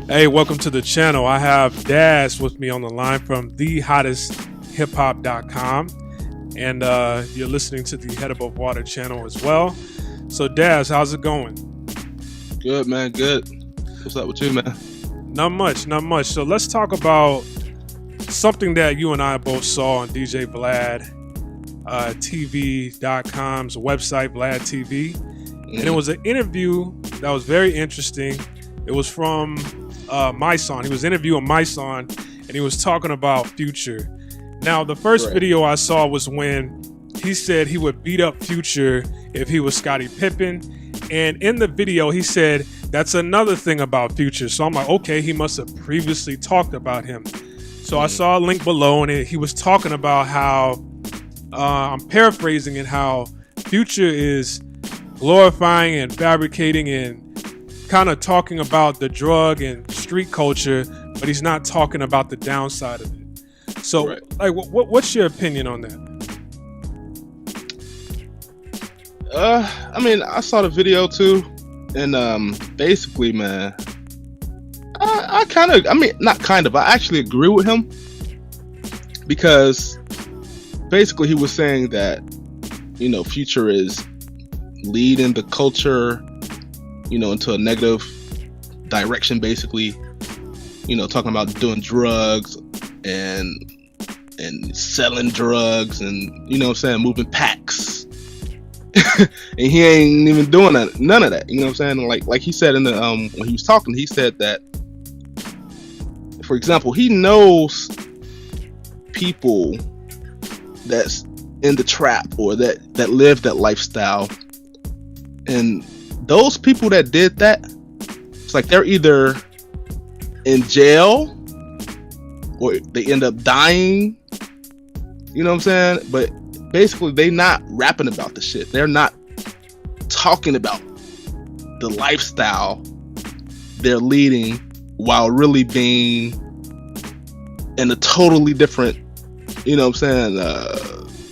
Hey, welcome to the channel. I have Daz with me on the line from thehottesthiphop.com, and you're listening to the Head Above Water channel as well. So, Daz, how's it going? Good, man. Good. What's up with you, man? Not much. So let's talk about something that you and I both saw on DJ Vlad TV.com's website, VladTV. And it was an interview that was very interesting. It was from Mysonne. He was interviewing Mysonne, and he was talking about Future. Now, the first video I saw was when he said he would beat up Future if he was Scottie Pippen. And in the video, he said, that's another thing about Future. So I'm like, okay, he must have previously talked about him. So I saw a link below, and he was talking about how, I'm paraphrasing it, how Future is glorifying and fabricating and kind of talking about the drug and street culture, but he's not talking about the downside of it. So, like, what's your opinion on that? I mean, I saw the video too, and basically, man, I actually agree with him, because basically he was saying that, you know, Future is leading the culture, you know, into a negative direction, basically, you know, talking about doing drugs and selling drugs and, you know what I'm saying, moving packs. And he ain't even doing none of that, you know what I'm saying? Like he said in the when he was talking, he said that, for example, he knows people that's in the trap or that live that lifestyle, and those people that did that, it's like they're either in jail or they end up dying, you know what I'm saying? But basically they not rapping about the shit. They're not talking about the lifestyle they're leading while really being in a totally different, you know what I'm saying?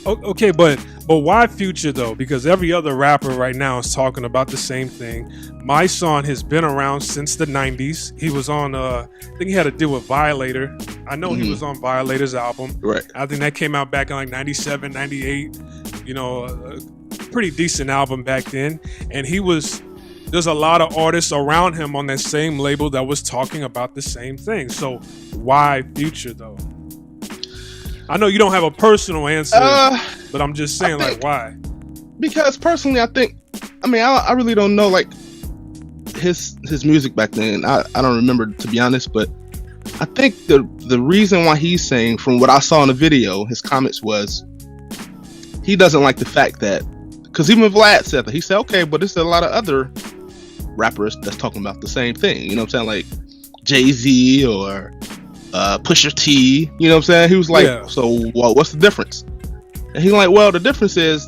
Okay, but why Future though? Because every other rapper right now is talking about the same thing. Mysonne has been around since the 90s. He was on, I think he had a deal with Violator. I know he was on Violator's album. Right. I think that came out back in like 97, 98. You know, a pretty decent album back then. And there's a lot of artists around him on that same label that was talking about the same thing. So why Future though? I know you don't have a personal answer, but I'm just saying, like, why? Because personally, I really don't know, like, his music back then. I don't remember, to be honest, but I think the reason why he's saying, from what I saw in the video, his comments was, he doesn't like the fact that, because even Vlad said that, he said, okay, but there's a lot of other rappers that's talking about the same thing, you know what I'm saying, like Jay-Z or Pusha T, you know what I'm saying? He was like, So what's the difference? And he's like, well, the difference is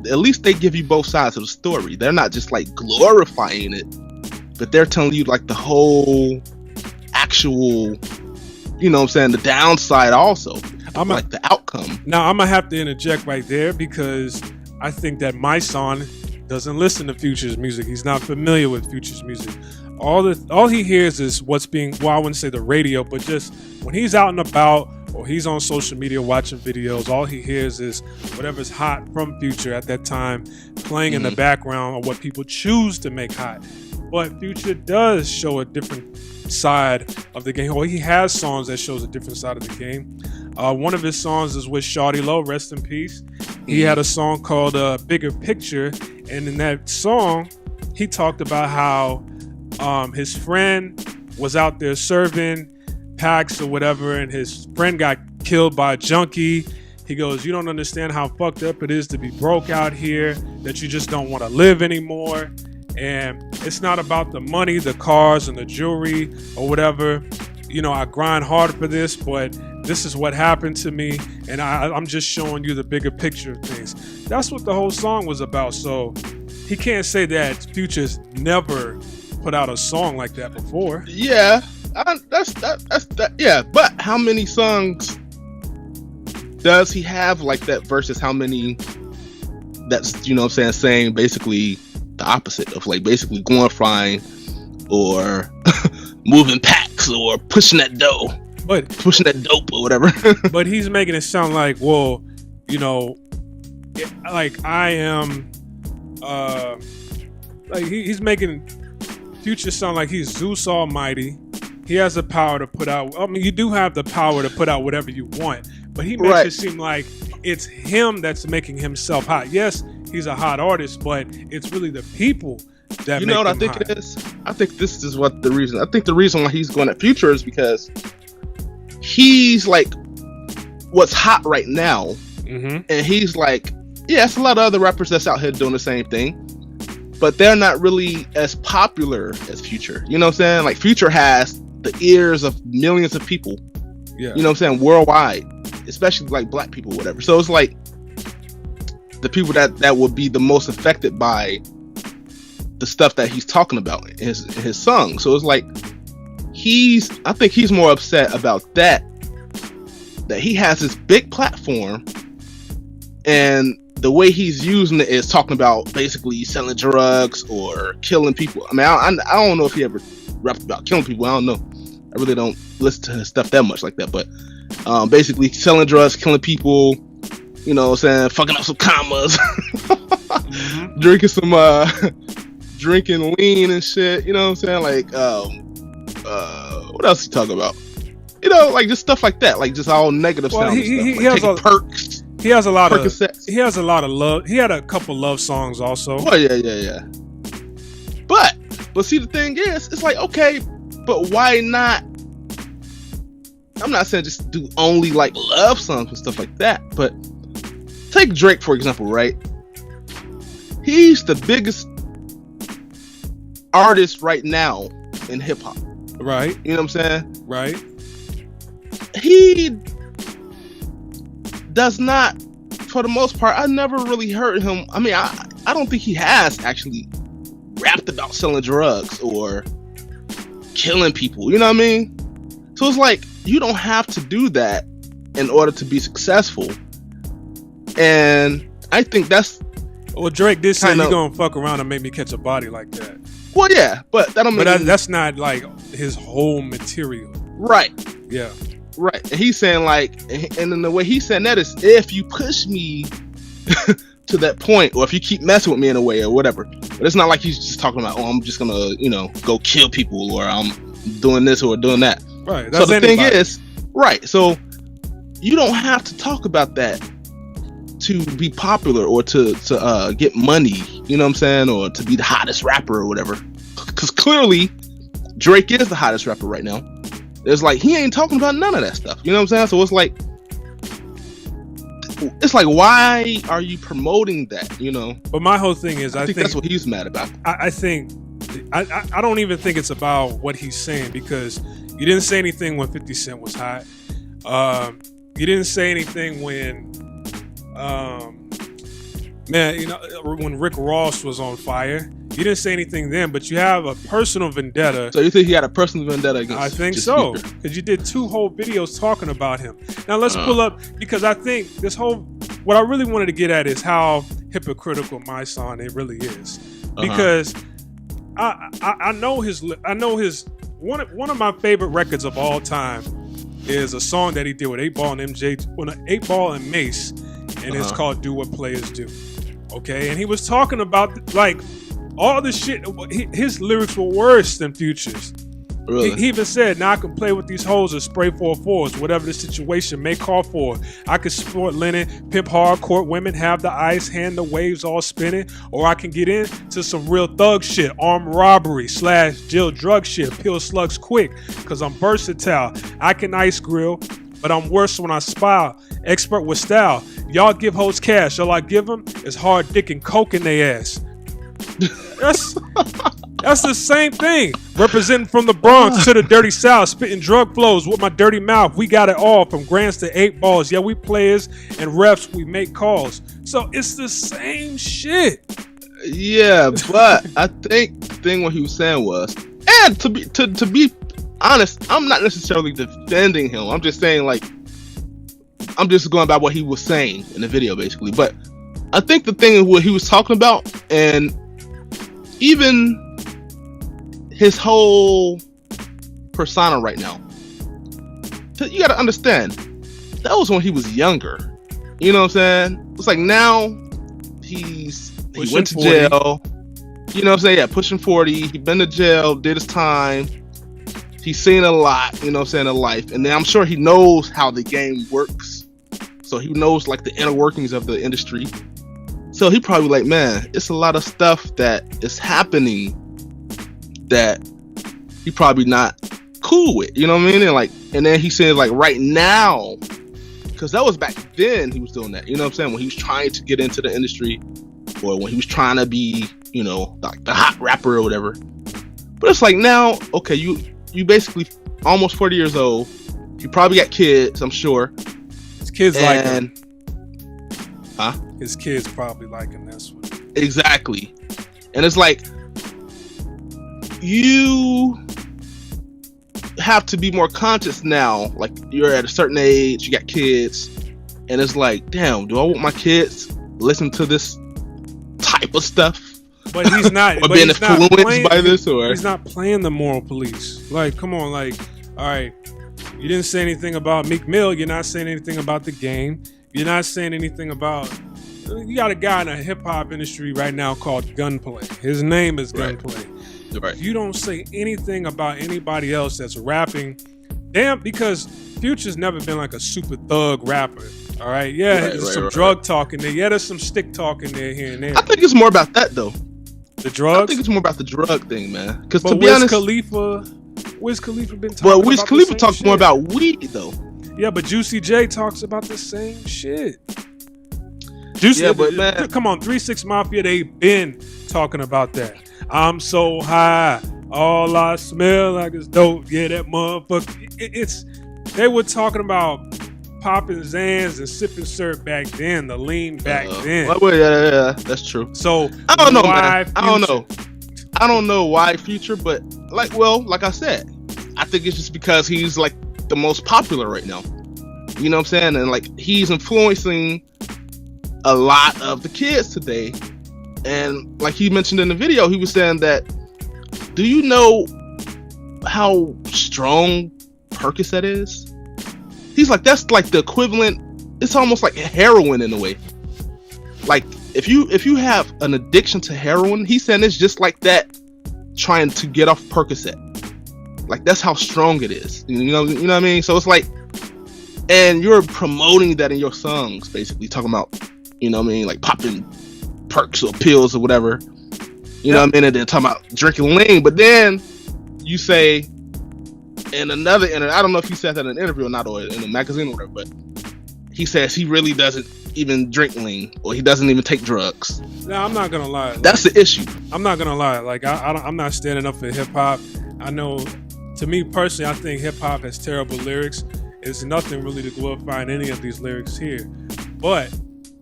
at least they give you both sides of the story. They're not just like glorifying it, but they're telling you like the whole actual, you know what I'm saying, the downside also, like the outcome. Now I'm gonna have to interject right there, because I think that Mysonne doesn't listen to Future's music. He's not familiar with Future's music. All he hears is what's being, well, I wouldn't say the radio, but just when he's out and about or he's on social media watching videos, all he hears is whatever's hot from Future at that time playing in the background, or what people choose to make hot. But Future does show a different side of the game. Well, he has songs that shows a different side of the game. One of his songs is with Shawty Lo, rest in peace. He had a song called Bigger Picture, and in that song, he talked about how his friend was out there serving packs or whatever, and his friend got killed by a junkie. He goes, you don't understand how fucked up it is to be broke out here, that you just don't want to live anymore. And it's not about the money, the cars, and the jewelry or whatever. You know, I grind hard for this, but this is what happened to me, and I'm just showing you the bigger picture of things. That's what the whole song was about. So he can't say that Future's never put out a song like that before. Yeah, that's that. Yeah, but how many songs does he have like that versus how many that's, you know what I'm saying basically the opposite of, like, basically glorifying or moving packs or pushing that dough, pushing that dope or whatever. But he's making it sound like, well, like I am, like he's making Future sound like he's Zeus Almighty. He has the power to put out. I mean, you do have the power to put out whatever you want, but he makes it seem like it's him that's making himself hot. Yes, he's a hot artist, but it's really the people that you know what I think hot. It is. I think this is what the reason. I think the reason why he's going at Future is because he's like what's hot right now, and he's like, yeah, it's a lot of other rappers that's out here doing the same thing, but they're not really as popular as Future. You know what I'm saying? Like Future has the ears of millions of people. Yeah. You know what I'm saying? Worldwide, especially like black people, whatever. So it's like the people that would be the most affected by the stuff that he's talking about in his song. So it's like I think he's more upset about that he has this big platform and the way he's using it is talking about basically selling drugs or killing people. I mean, I don't know if he ever rapped about killing people. I don't know. I really don't listen to his stuff that much like that. But basically selling drugs, killing people, you know what I'm saying, fucking up some commas, drinking lean and shit. You know what I'm saying? Like, what else he talking about? You know, like just stuff like that. Like just all negative sounding stuff. He has taking perks. He has a lot of love. He had a couple love songs also. Oh yeah. But see, the thing is, it's like, okay, but why not? I'm not saying just do only like love songs and stuff like that, but take Drake for example, right? He's the biggest artist right now in hip hop. Right. You know what I'm saying? Right. He does not, for the most part, I never really heard him. I mean, I don't think he has actually rapped about selling drugs or killing people. You know what I mean? So it's like, you don't have to do that in order to be successful. And I think that's... Well, Drake did say you're going to fuck around and make me catch a body like that. Well, yeah, but that don't mean... But that's not like his whole material. Right. Yeah. Right. And he's saying like, and then the way he's saying that is, if you push me to that point, or if you keep messing with me in a way or whatever. But it's not like he's just talking about, oh, I'm just gonna, go kill people, or I'm doing this or doing that. Right. So the thing is, right. So you don't have to talk about that to be popular or to get money. You know what I'm saying? Or to be the hottest rapper or whatever. Because clearly Drake is the hottest rapper right now. It's like he ain't talking about none of that stuff. You know what I'm saying? So it's like, why are you promoting that? You know. But my whole thing is, I think that's what he's mad about. I think I don't even think it's about what he's saying, because you didn't say anything when 50 Cent was hot. You didn't say anything when when Rick Ross was on fire. You didn't say anything then, but you have a personal vendetta. So you think he had a personal vendetta against? I think so, because you did 2 whole videos talking about him. Now let's pull up, because I think what I really wanted to get at is how hypocritical Mysonne it really is. Because I know his one of my favorite records of all time is a song that he did with 8Ball and MJ, 8Ball and Mace, and it's called "Do What Players Do." Okay, and he was talking about like all the shit. His lyrics were worse than Future's. Really? He even said, now I can play with these hoes or spray 4-4s, whatever the situation may call for. I can sport linen, pimp hardcore women, have the ice, hand the waves all spinning, or I can get into some real thug shit, armed robbery / jail drug shit, pill slugs quick, cause I'm versatile. I can ice grill, but I'm worse when I smile. Expert with style. Y'all give hoes cash, all I give them is hard dick and coke in their ass. That's the same thing. Representing from the Bronx to the dirty South, spitting drug flows with my dirty mouth. We got it all from grands to 8Balls. Yeah, we players and refs, we make calls. So it's the same shit. Yeah, but I think the thing what he was saying was, and to be honest, I'm not necessarily defending him. I'm just saying, like, I'm just going by what he was saying in the video, basically. But I think the thing is what he was talking about, and even his whole persona right now. You got to understand, that was when he was younger. You know what I'm saying? It's like now he went to 40. jail. You know what I'm saying? Yeah, pushing 40. He been to jail, did his time. He's seen a lot, you know what I'm saying, in life. And then I'm sure he knows how the game works. So he knows like the inner workings of the industry. So he probably like, man, it's a lot of stuff that is happening that he probably not cool with, you know what I mean? And then he said like right now, because that was back then he was doing that, you know what I'm saying, when he was trying to get into the industry, or when he was trying to be, you know, like the hot rapper or whatever. But it's like now, okay, you basically almost 40 years old. You probably got kids, I'm sure. His kids like him. Huh? His kids probably like him. That's what. Exactly. And it's like, you have to be more conscious now. Like, you're at a certain age, you got kids, and it's like, damn, do I want my kids to listen to this type of stuff? But he's not. Or being influenced by this, or he's not playing the moral police. Like, come on, like, all right, you didn't say anything about Meek Mill. You're not saying anything about the game. You're not saying anything about. You got a guy in the hip hop industry right now called Gunplay. His name is Gunplay. Right. You don't say anything about anybody else that's rapping. Damn, because Future's never been like a super thug rapper. All right, yeah, there's some drug talk in there. Yeah, there's some stick talk in there here and there. I think it's more about that though. The drugs? I think it's more about the drug thing, man. Because to be Wiz honest, Wiz Khalifa been talking about Wiz Khalifa talks shit. more about weed though. Yeah, but Juicy J talks about the same shit. Juicy, yeah, but man, come on, 3 6 Mafia, they been talking about that. I'm so high, all I smell like is dope. Yeah, that motherfucker. They were talking about popping Zans and sipping syrup back then, the lean back then. Well, yeah, that's true. So I don't know, man. I don't know why Future, but like I said, I think it's just because he's like the most popular right now. You know what I'm saying? And like he's influencing a lot of the kids today. And like he mentioned in the video, he was saying that, do you know how strong Percocet is? He's like, that's like the equivalent. It's almost like heroin in a way. Like if you have an addiction to heroin, he's saying it's just like that, trying to get off Percocet. Like that's how strong it is. You know what I mean? So it's like, and you're promoting that in your songs, basically talking about, you know what I mean, like popping perks or pills or whatever. You know what I mean? And then talking about drinking lean, but then you say in another interview, I don't know if he said that in an interview or not, or in a magazine or whatever, but he says he really doesn't even drink lean, or he doesn't even take drugs. No, I'm not gonna lie. That's the issue. I'm not gonna lie. Like I'm not standing up for hip hop. I know, to me personally, I think hip hop has terrible lyrics. It's nothing really to glorify in any of these lyrics here. But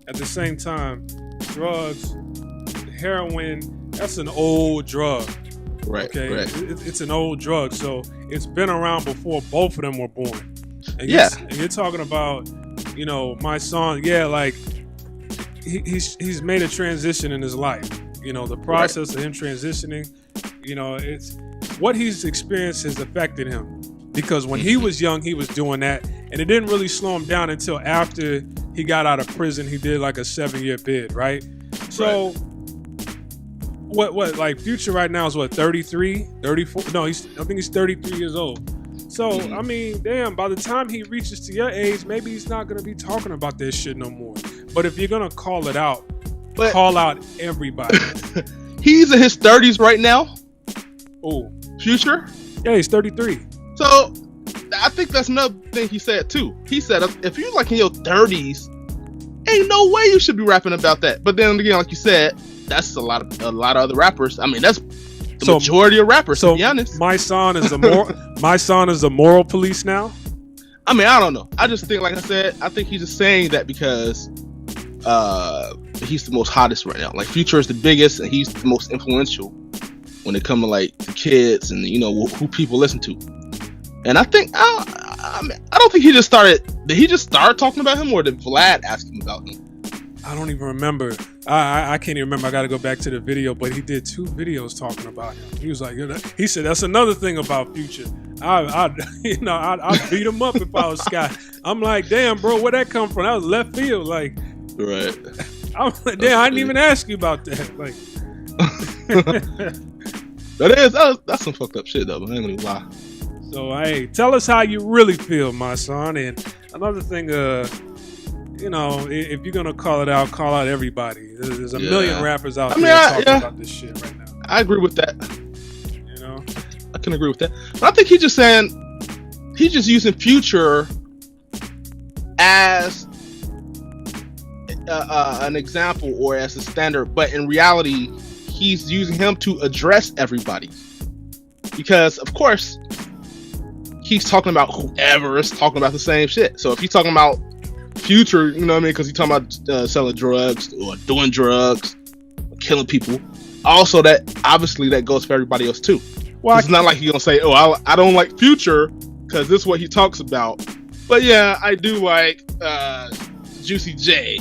at the same time, drugs, heroin, that's an old drug. Right. Okay. Right. It's an old drug, so it's been around before both of them were born. And you're talking about, you know, Mysonne. Yeah, like he's made a transition in his life. You know, the process of him transitioning. You know, it's what he's experienced has affected him, because when he was young, he was doing that, and it didn't really slow him down until after he got out of prison. He did like a 7-year bid, right? So. What like Future right now is what, 33, 34? No, I think he's 33 years old. So I mean, damn, by the time he reaches to your age, maybe he's not gonna be talking about this shit no more. But if you're gonna call it out, call out everybody. He's in his 30s right now. Oh, Future? Yeah, he's 33. So I think that's another thing he said too. He said if you're like in your 30s, ain't no way you should be rapping about that. But then again, like you said, that's a lot of other rappers. I mean, that's the majority of rappers, to be honest. Mysonne is a moral police now? I mean, I don't know. I just think, like I said, I think he's just saying that because he's the most hottest right now. Like Future is the biggest, and he's the most influential when it comes to like the kids and, you know, who people listen to. And I think I don't think he just started. Did he just start talking about him, or did Vlad ask him about him? I don't even remember. I can't even remember. I got to go back to the video, but he did 2 videos talking about him. He was like, he said, that's another thing about Future. I'd beat him up if I was Scott. I'm like, damn, bro, where'd that come from? That was left field. Like, right. I'm like, damn, I didn't even ask you about that. Like, that's some fucked up shit though. But I ain't gonna lie. So hey, tell us how you really feel, my son. And another thing, you know, if you're gonna call it out, call out everybody. There's a million rappers out there talking about this shit right now. I agree with that. You know, I can agree with that. But I think he's just using Future as an example or as a standard, but in reality, he's using him to address everybody. Because of course, he's talking about whoever is talking about the same shit. So if he's talking about Future, you know what I mean? Because he's talking about selling drugs or doing drugs, or killing people. Also, that obviously that goes for everybody else too. Well, it's not like he's gonna say, "Oh, I don't like Future," because this is what he talks about. But yeah, I do like Juicy J,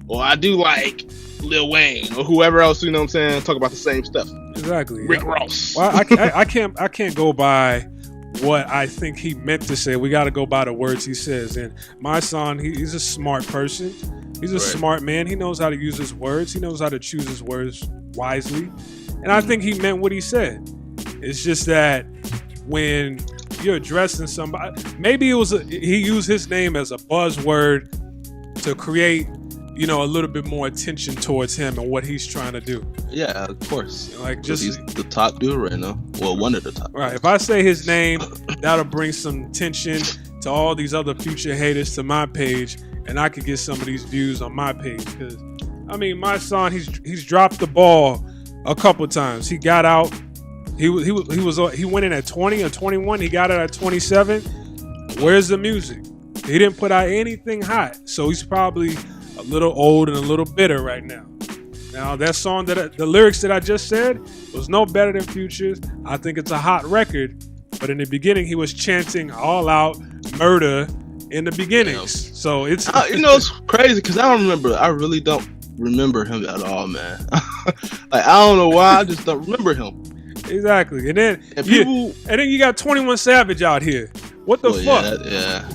or I do like Lil Wayne, or whoever else. You know what I'm saying? Talk about the same stuff. Exactly. Rick Ross. Well, I can't go by what I think he meant to say. We got to go by the words he says. And my son, he's a smart person. He's a smart man. He knows how to use his words. He knows how to choose his words wisely. And I think he meant what he said. It's just that when you're addressing somebody, maybe he used his name as a buzzword to create, you know, a little bit more attention towards him and what he's trying to do. Yeah, of course. Like, just he's the top dude right now. Well, one of the top. Right. If I say his name, that'll bring some attention to all these other Future haters to my page, and I could get some of these views on my page. Because I mean, my son, he's dropped the ball a couple times. He got out. He went in at 20 or 21. He got it at 27. Where's the music? He didn't put out anything hot, so he's probably a little old and a little bitter right now. Now that song the lyrics that I just said was no better than Future's. I think it's a hot record, but in the beginning he was chanting all out murder in the beginnings. Yeah. So it's you know, it's crazy because I really don't remember him at all, man. Like, I don't know why, I just don't remember him. Exactly. And then you got 21 Savage out here. What the fuck? Yeah.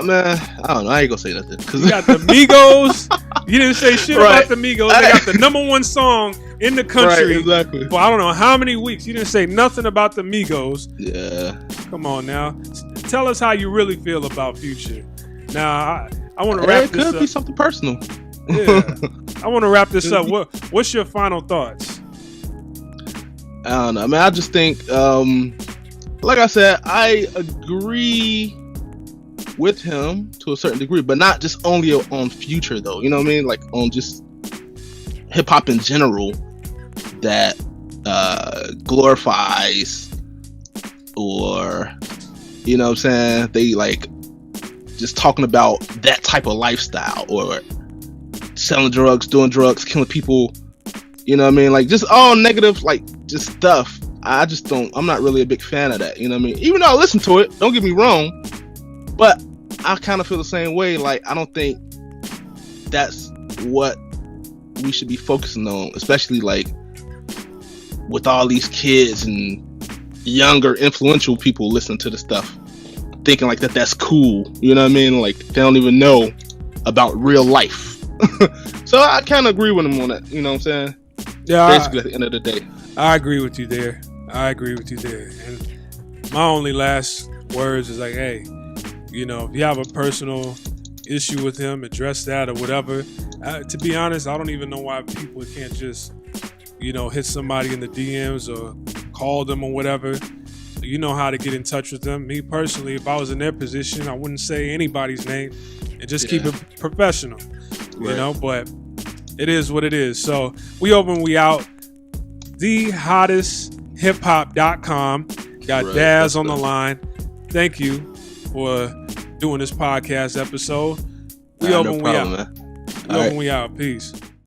Man, I don't know. I ain't gonna say nothing. You got the Migos. You didn't say shit about the Migos. They got the #1 song in the country. Right, exactly. For I don't know how many weeks. You didn't say nothing about the Migos. Yeah. Come on now. Tell us how you really feel about Future. Now, I want to wrap this up. It could be something personal. Yeah. I want to wrap this up. What's your final thoughts? I don't know. I mean, I just think, like I said, I agree with him to a certain degree, but not just only on Future though. You know what I mean? Like on just hip hop in general that glorifies, or you know what I'm saying? They like just talking about that type of lifestyle, or selling drugs, doing drugs, killing people. You know what I mean? Like just all negative, like just stuff. I'm not really a big fan of that. You know what I mean? Even though I listen to it, don't get me wrong, but I kind of feel the same way. Like, I don't think that's what we should be focusing on, especially like with all these kids and younger influential people listening to the stuff, thinking like that's cool. You know what I mean? Like they don't even know about real life. So I kind of agree with him on that. You know what I'm saying? Yeah. Basically, at the end of the day, I agree with you there. And my only last words is like, hey, you know, if you have a personal issue with him, address that or whatever. To be honest, I don't even know why people can't just, you know, hit somebody in the DMs or call them or whatever. You know how to get in touch with them. Me personally, if I was in their position, I wouldn't say anybody's name and just keep it professional, you know, but it is what it is. So we open, we out. TheHottestHipHop.com. Got Daz on the line. Thank you for doing this podcast episode. We open, we out. We open, we out. Peace.